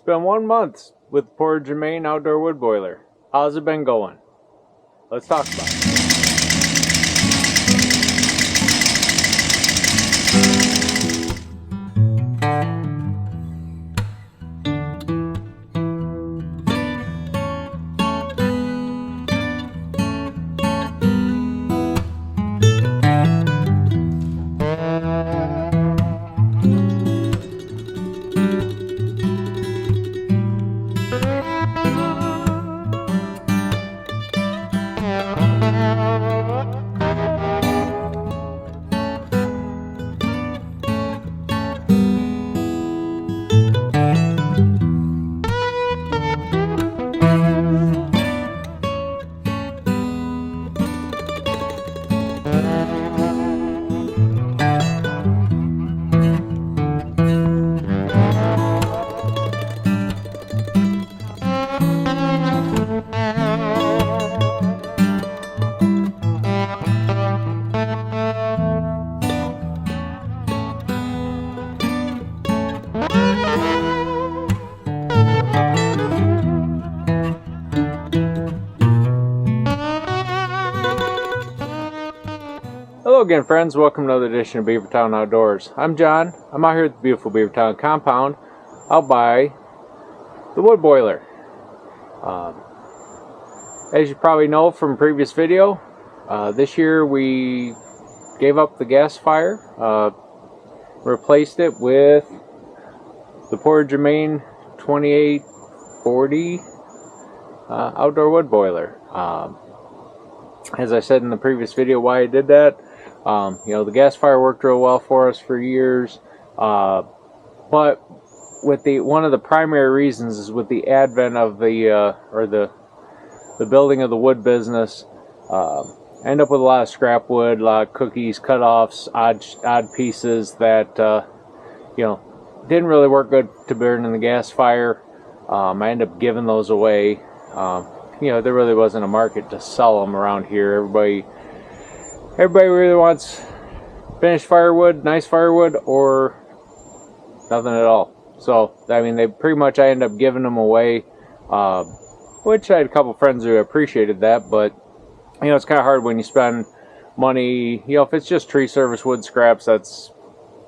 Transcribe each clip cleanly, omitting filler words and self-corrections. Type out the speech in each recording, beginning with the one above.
been 1 month with Portage Main outdoor wood boiler. How's it been going? Let's talk about it. Hello again, friends. Welcome to another edition of Beavertown Outdoors. I'm John. I'm out here at the beautiful Beavertown compound out by the wood boiler. As you probably know from a previous video, this year we gave up the gas fire, replaced it with the Portage Main 2840 outdoor wood boiler. As I said in the previous video why I did that, the gas fire worked real well for us for years, but with one of the primary reasons is with the advent of the building of the wood business, end up with a lot of scrap wood, a lot of cookies, cut-offs, odd pieces that didn't really work good to burn in the gas fire. I ended up giving those away. There really wasn't a market to sell them around here. Everybody really wants finished firewood, nice firewood, or nothing at all. So, I mean, I ended up giving them away, which I had a couple friends who appreciated that, but, it's kind of hard when you spend money, if it's just tree service wood scraps, that's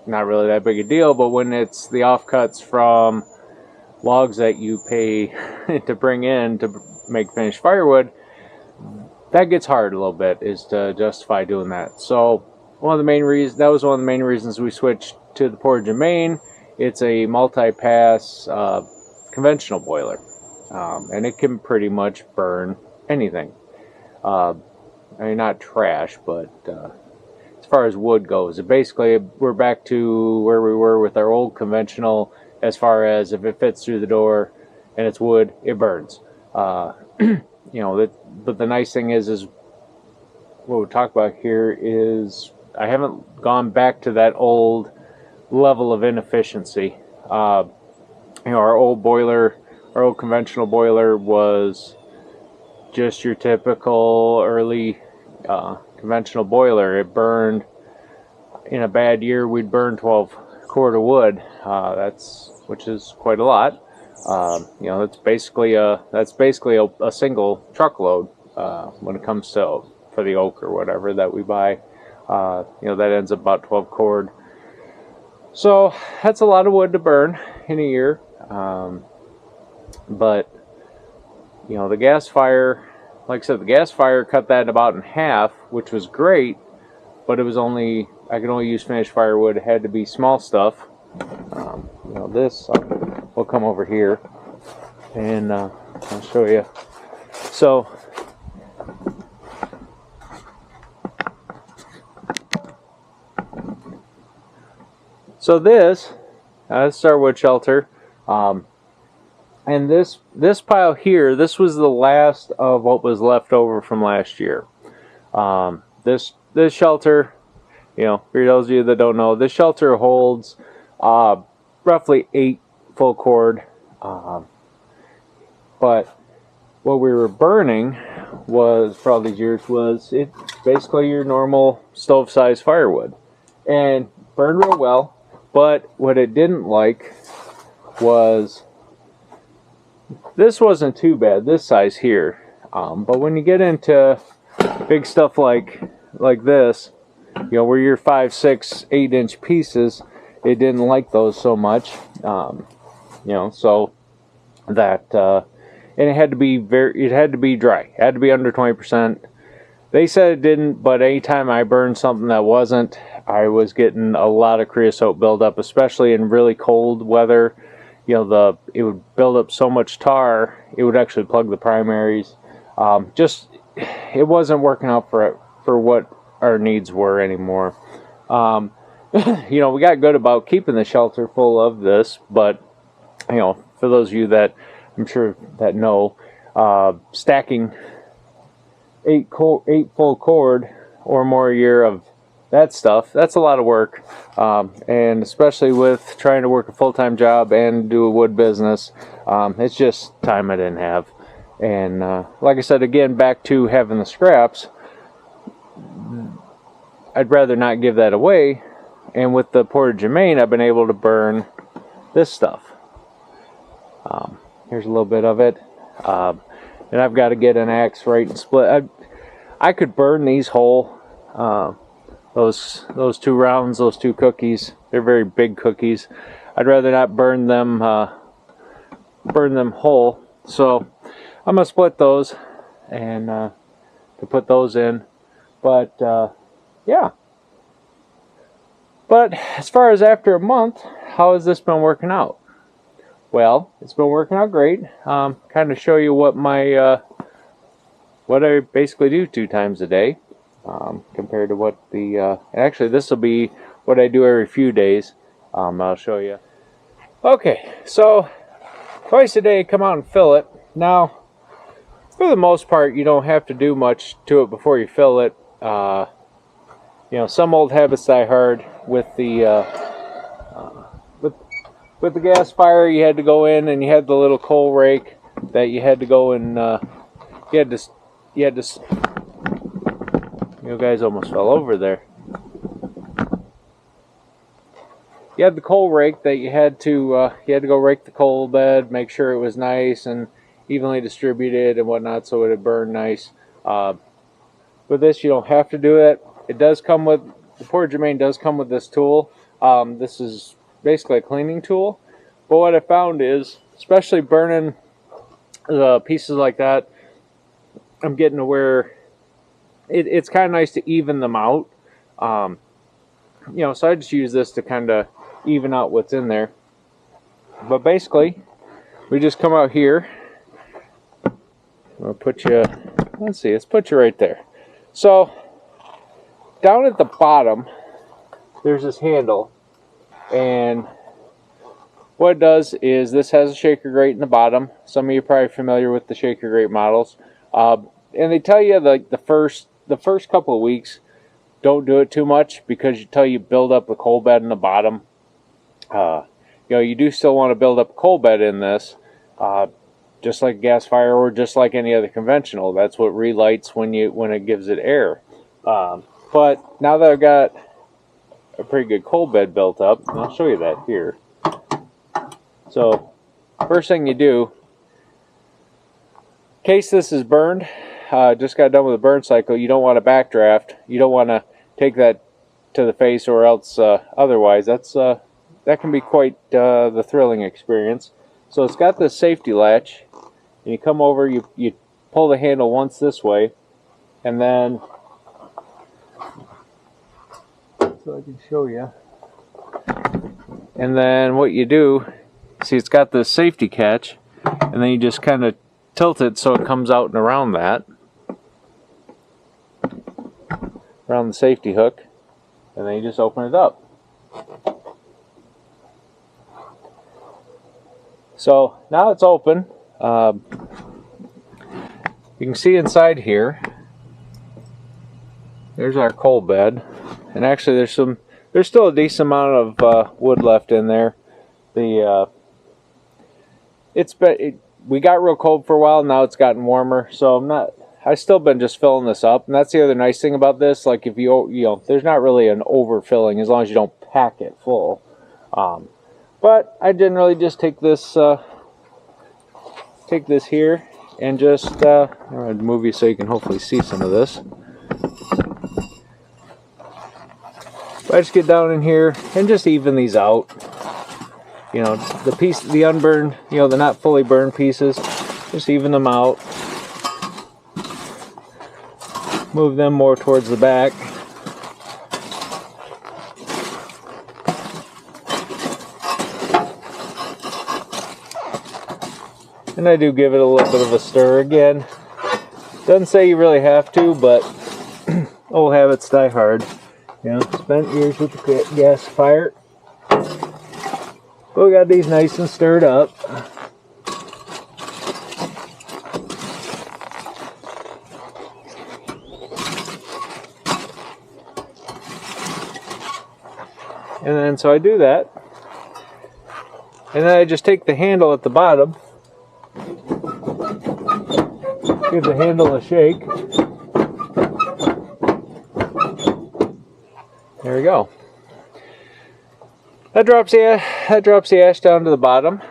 not really that big a deal, but when it's the offcuts from logs that you pay to bring in to make finished firewood, that gets hard a little bit, is to justify doing that. So that was one of the main reasons we switched to the Portage Main. It's a multi-pass conventional boiler, and it can pretty much burn anything. Not trash, but as far as wood goes, basically we're back to where we were with our old conventional. As far as if it fits through the door and it's wood, it burns. But the nice thing is what we'll talk about here is I haven't gone back to that old level of inefficiency. Our old conventional boiler was just your typical early conventional boiler. It burned, in a bad year, we'd burn 12 cord of wood. Which is quite a lot. That's basically a single truckload when it comes to for the oak or whatever that we buy. That ends up about 12 cord. So that's a lot of wood to burn in a year. But the gas fire, like I said, the gas fire cut that about in half, which was great. But I could only use finished firewood. It had to be small stuff. We'll come over here and I'll show you. So this is our wood shelter, and this pile here, this was the last of what was left over from last year. This shelter, for those of you that don't know, this shelter holds roughly 8 full cord, but what we were burning for all these years was basically your normal stove size firewood, and burned real well. But what it didn't like was this wasn't too bad, this size here. But when you get into big stuff like this, you know, where you're 5, 6, 8-inch pieces, it didn't like those so much. You know, so that and it had to be dry. It had to be under 20%. They said it didn't, but anytime I burned something that wasn't, I was getting a lot of creosote buildup, especially in really cold weather. You know, it would build up so much tar, it would actually plug the primaries. Just, it wasn't working out for what our needs were anymore. You know, we got good about keeping the shelter full of this, but, you know, for those of you that I'm sure that know, stacking 8 full cord or more a year of that stuff, that's a lot of work. And especially with trying to work a full-time job and do a wood business, it's just time I didn't have. And like I said, again, back to having the scraps, I'd rather not give that away. And with the Portage Main, I've been able to burn this stuff. Here's a little bit of it. And I've got to get an axe right and split. I could burn these whole. Those 2 rounds, those 2 cookies, they're very big cookies. I'd rather not burn them whole. So I'm gonna split those and to put those in. But yeah. But as far as after a month, how has this been working out? Well, it's been working out great. Kind of show you what my what I basically do 2 times a day, compared to what the actually this will be what I do every few days. I'll show you. Okay, so twice a day, come out and fill it. Now, for the most part, you don't have to do much to it before you fill it. You know, some old habits die hard. With the with the gas fire, you had to go in and you had the little coal rake that you had to go and you had to. You guys almost fell over there. You had the coal rake that you had to go rake the coal bed, make sure it was nice and evenly distributed and whatnot, so it would burn nice. With this, you don't have to do it. It does come with the Portage Main does come with this tool. This is basically a cleaning tool. But what I found is, especially burning pieces like that, I'm getting to where it's kind of nice to even them out. You know, so I just use this to kind of even out what's in there. But basically, we just come out here. I'll put you, let's put you right there. So, down at the bottom, there's this handle. And what it does is this has a shaker grate in the bottom. Some of you are probably familiar with the shaker grate models. And they tell you like the first couple of weeks, don't do it too much because until you build up the coal bed in the bottom. You know, you do still want to build up a coal bed in this, just like a gas fire or just like any other conventional. That's what relights when it gives it air. But now that I've got a pretty good coal bed built up, and I'll show you that here. So, first thing you do, in case this is burned, just got done with a burn cycle, you don't want to backdraft. You don't want to take that to the face or else otherwise. That can be quite the thrilling experience. So it's got this safety latch, and you come over, you pull the handle once this way, and then, so I can show you, and then what you do, see it's got this safety catch, and then you just kind of tilt it so it comes out and around that, around the safety hook, and then you just open it up. So now it's open. You can see inside here, there's our coal bed, and actually there's still a decent amount of wood left in there. We got real cold for a while. Now it's gotten warmer, so I've still been just filling this up, and that's the other nice thing about this. Like if you know, there's not really an overfilling as long as you don't pack it full. But I generally just take this take this here and just, I'm going to move you so you can hopefully see some of this. But I just get down in here and just even these out. You know, the unburned, you know, the not fully burned pieces, just even them out. Move them more towards the back. And I do give it a little bit of a stir again. Doesn't say you really have to, but old habits die hard. You know, spent years with the gasifier. But we got these nice and stirred up. And then so I do that. And then I just take the handle at the bottom. Give the handle a shake. There we go. That drops the ash down to the bottom.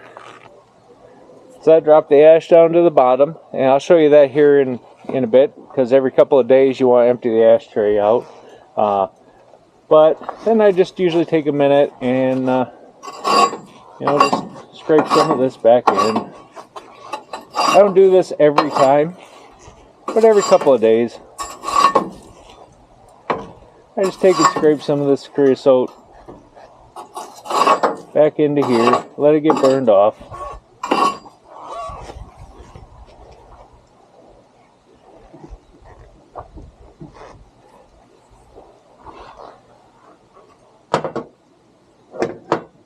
So that dropped the ash down to the bottom, and I'll show you that here in a bit, because every couple of days you want to empty the ashtray out. But then I just usually take a minute and you know, just scrape some of this back in. I don't do this every time, but every couple of days. I just take and scrape some of this creosote back into here, let it get burned off.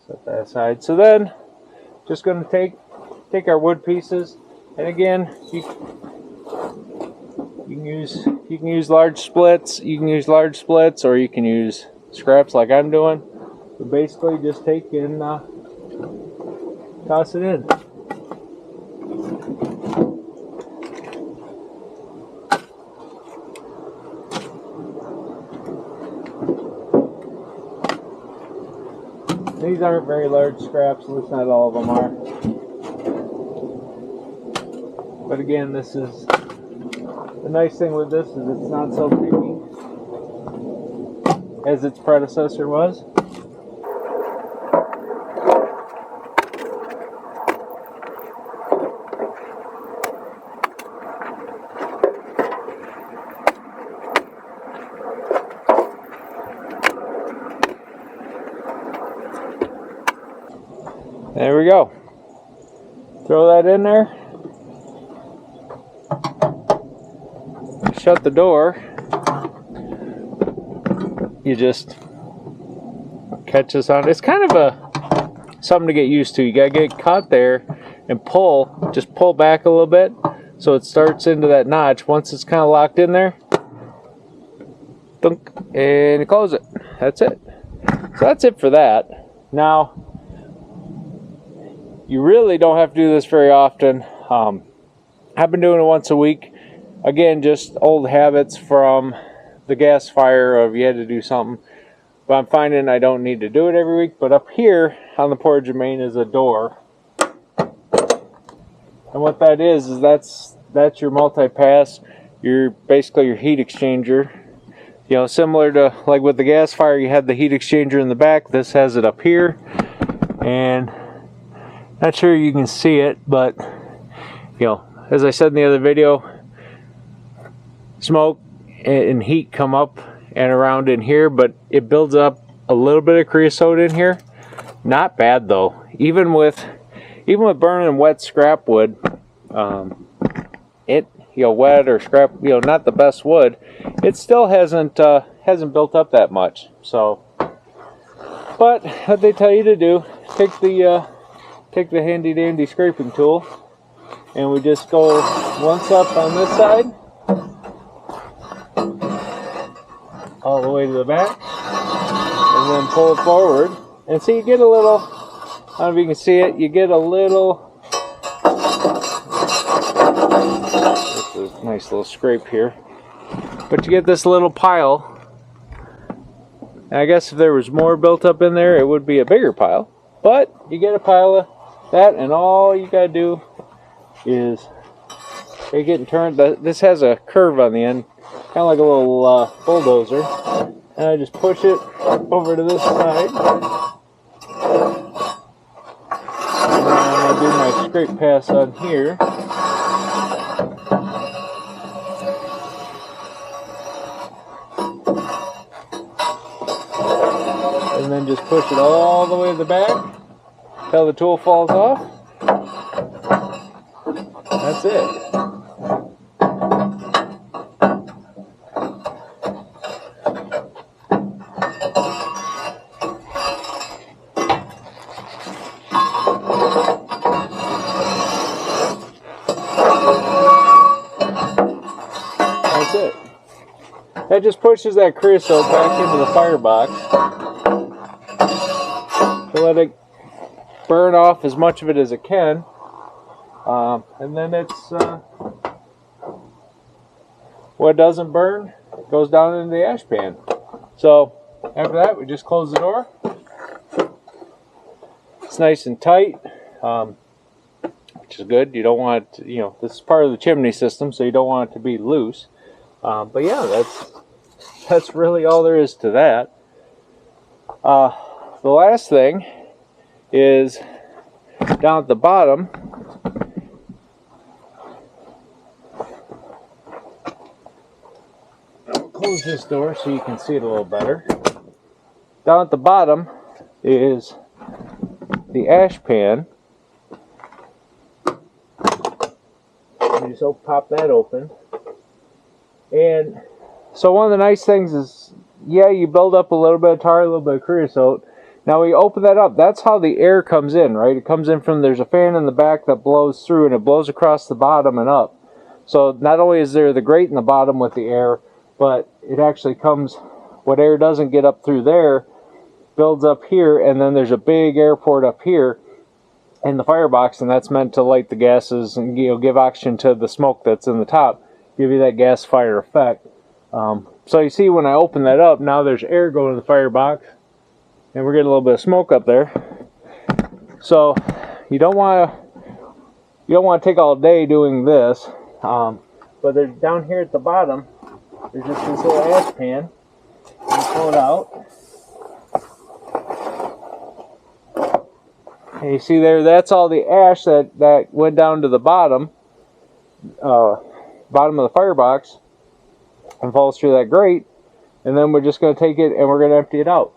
Set that aside. So then, just going to take our wood pieces, and again, you can use large splits. You can use large splits, or you can use scraps like I'm doing. But basically, just take and toss it in. These aren't very large scraps, at least not all of them are. But again, this is the nice thing with this is it's not so creepy as its predecessor was. There we go. Throw that in there. Shut the door. You just catch this on. It's kind of something to get used to. You gotta get caught there and pull. Just pull back a little bit so it starts into that notch. Once it's kind of locked in there, dunk, and you close it. That's it. So that's it for that. Now, you really don't have to do this very often. I've been doing it once a week. Again, just old habits from the gas fire of you had to do something. But I'm finding I don't need to do it every week. But up here on the Portage Main is a door. And what that is that's your multi-pass. Basically your heat exchanger. You know, similar to like with the gas fire, you had the heat exchanger in the back. This has it up here. And not sure you can see it, but you know, as I said in the other video, smoke and heat come up and around in here, but it builds up a little bit of creosote in here. Not bad though. Even with burning wet scrap wood, wet or scrap, not the best wood, it still hasn't built up that much. So, but what they tell you to do, take the handy dandy scraping tool, and we just go once up on this side, all the way to the back, and then pull it forward. And see, you get a little, I don't know if you can see it, you get a little, this is a nice little scrape here, but you get this little pile. And I guess if there was more built up in there, it would be a bigger pile. But you get a pile of that, and all you gotta do is they getting turned. This has a curve on the end, kind of like a little bulldozer, and I just push it over to this side, and then I'm going to do my scrape pass on here. And then just push it all the way to the back until the tool falls off. That's it. That's it. That just pushes that creosote back into the firebox to let it burn off as much of it as it can, and then it's what doesn't burn goes down into the ash pan. So after that, we just close the door. It's nice and tight, which is good. You don't want it to, this is part of the chimney system, so you don't want it to be loose. But yeah, that's really all there is to that. The last thing is down at the bottom. I'll close this door so you can see it a little better. Down at the bottom is the ash pan. You just pop that open. And so one of the nice things is, yeah, you build up a little bit of tar, a little bit of creosote. Now we open that up, that's how the air comes in, right? It comes in from, there's a fan in the back that blows through, and it blows across the bottom and up. So not only is there the grate in the bottom with the air, but it actually comes, what air doesn't get up through there, builds up here, and then there's a big air port up here in the firebox, and that's meant to light the gases and give oxygen to the smoke that's in the top, give you that gas fire effect. So you see when I open that up, now there's air going to the firebox, and we're getting a little bit of smoke up there. So you don't want to take all day doing this. But there's down here at the bottom, there's just this little ash pan. You pull it out. And you see there, that's all the ash that went down to the bottom of the firebox and falls through that grate. And then we're just going to take it and we're going to empty it out.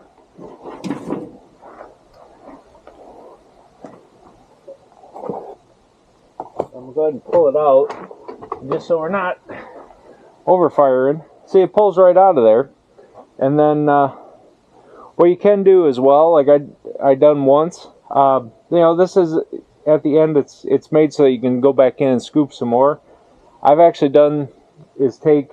I'm going to go ahead and pull it out just so we're not over firing. See, it pulls right out of there. And then what you can do as well, like I done once, this is at the end, it's made so that you can go back in and scoop some more. I've actually done is take,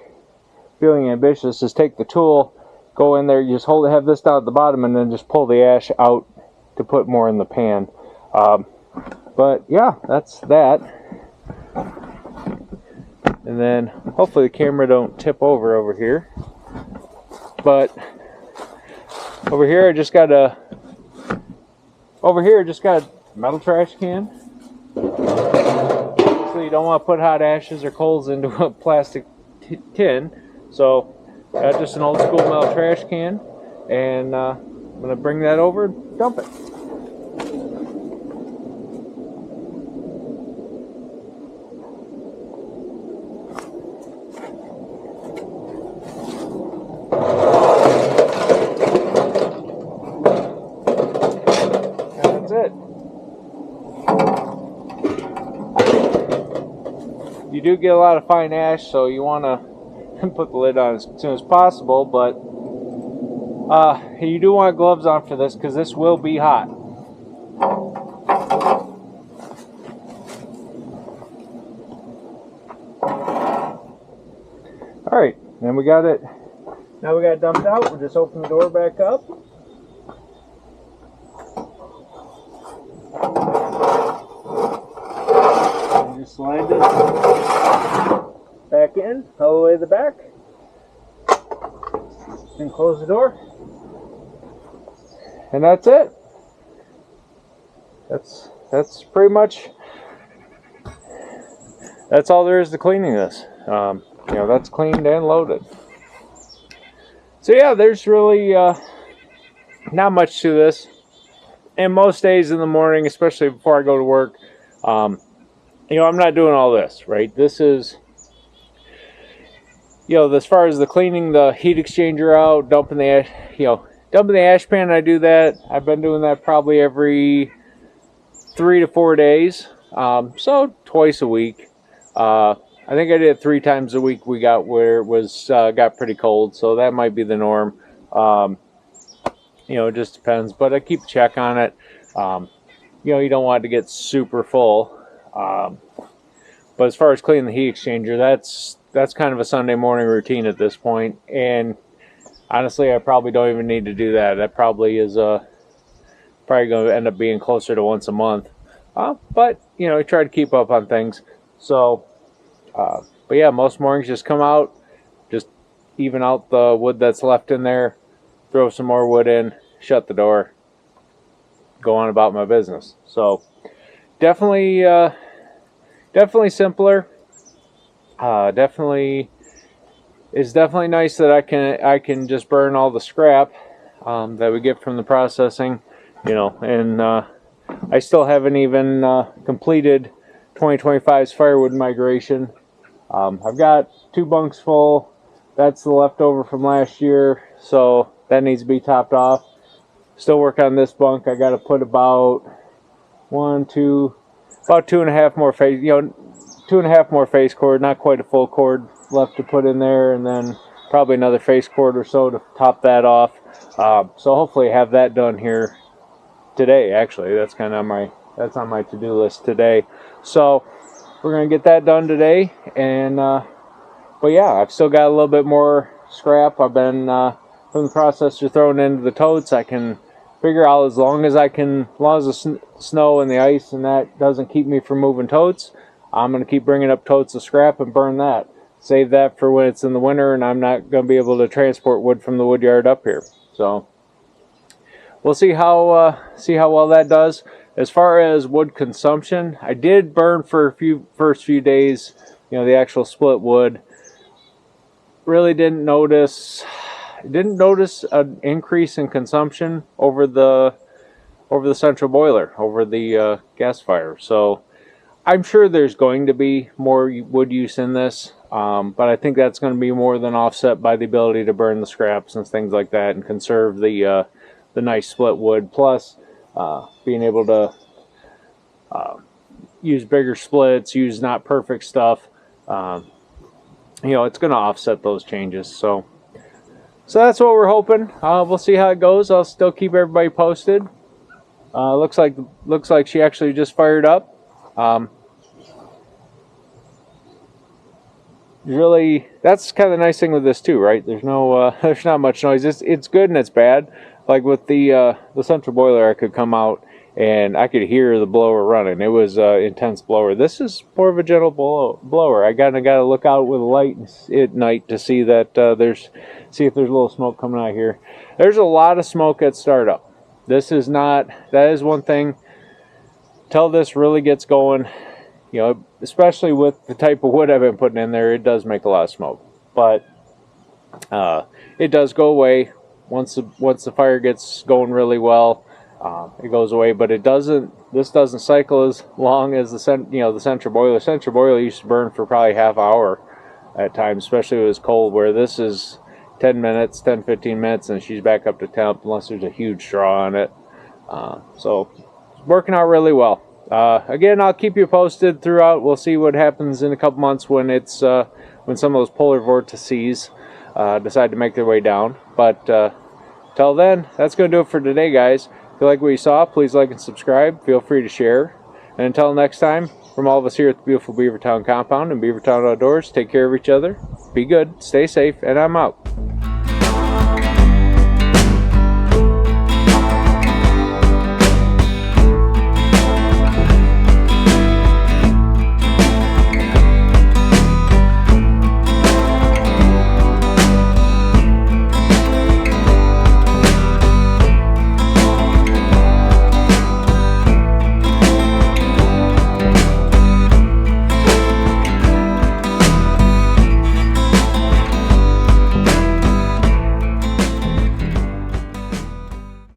feeling ambitious, is take the tool, go in there, you just have this down at the bottom, and then just pull the ash out to put more in the pan. But yeah, that's that. And then hopefully the camera don't tip over here. But over here I just got a metal trash can. So you don't want to put hot ashes or coals into a plastic tin. So just an old school metal trash can, and I'm going to bring that over and dump it. And that's it. You do get a lot of fine ash, so you want to put the lid on as soon as possible, but you do want gloves on for this because this will be hot. Alright, then we got it. Now we got it dumped out. We'll just open the door back up. And just slide this back in, all the way to the back. And close the door. And that's it. That's pretty much that's all there is to cleaning this. You know, that's cleaned and loaded. So yeah, there's really not much to this. And most days in the morning, especially before I go to work, you know, I'm not doing all this, right? This is, you know, as far as the cleaning the heat exchanger out, dumping the, dumping the ash pan, I do that. I've been doing that probably every 3 to 4 days, so twice a week. I think I did it 3 times a week. We got where it was got pretty cold, so that might be the norm. You know, it just depends, but I keep check on it. You know, you don't want it to get super full. But as far as cleaning the heat exchanger, that's kind of a Sunday morning routine at this point. And honestly, I probably don't even need to do that. That probably is probably going to end up being closer to once a month. But you know, I try to keep up on things. So, but yeah, most mornings just come out, just even out the wood that's left in there, throw some more wood in, shut the door, go on about my business. So definitely simpler. It's definitely nice that I can just burn all the scrap that we get from the processing, you know. And I still haven't even completed 2025's firewood migration. I've got 2 bunks full. That's the leftover from last year, so that needs to be topped off. Still working on this bunk. I got to put about 2.5 more face, 2.5 more face cord, not quite a full cord left to put in there, and then probably another face cord or so to top that off. So hopefully have that done here today. Actually, that's kind of that's on my to-do list today. So we're gonna get that done today, and but yeah, I've still got a little bit more scrap. I've been from the processor thrown into the totes. I can figure out as long as the snow and the ice and that doesn't keep me from moving totes, I'm going to keep bringing up totes of scrap and burn that. Save that for when it's in the winter and I'm not going to be able to transport wood from the wood yard up here. So we'll see how well that does. As far as wood consumption, I did burn for first few days, you know, the actual split wood. Really didn't notice an increase in consumption over the central boiler, over the gas fire. So I'm sure there's going to be more wood use in this, but I think that's going to be more than offset by the ability to burn the scraps and things like that and conserve the nice split wood, plus being able to use bigger splits, use not perfect stuff. You know, it's going to offset those changes. So that's what we're hoping. We'll see how it goes. I'll still keep everybody posted. Looks like she actually just fired up. Really, that's kind of the nice thing with this too, right? There's not much noise. It's good and it's bad. Like with the central boiler, I could come out and I could hear the blower running. It was intense blower. This is more of a gentle blower. I gotta look out with a light at night to see that see if there's a little smoke coming out here. There's a lot of smoke at startup. That is one thing. Till this really gets going, you know, especially with the type of wood I've been putting in there, it does make a lot of smoke. But it does go away once the fire gets going really well. It goes away, but this doesn't cycle as long as the central boiler. Central boiler used to burn for probably half hour at times, especially when it was cold, where this is 10 minutes, 10-15 minutes, and she's back up to temp unless there's a huge draw on it. So it's working out really well. Again, I'll keep you posted throughout. We'll see what happens in a couple months when when some of those polar vortices decide to make their way down. But till then, that's going to do it for today, guys. If you like what you saw, please like and subscribe. Feel free to share. And until next time, from all of us here at the beautiful Beavertown compound and Beavertown Outdoors, take care of each other, be good, stay safe, and I'm out.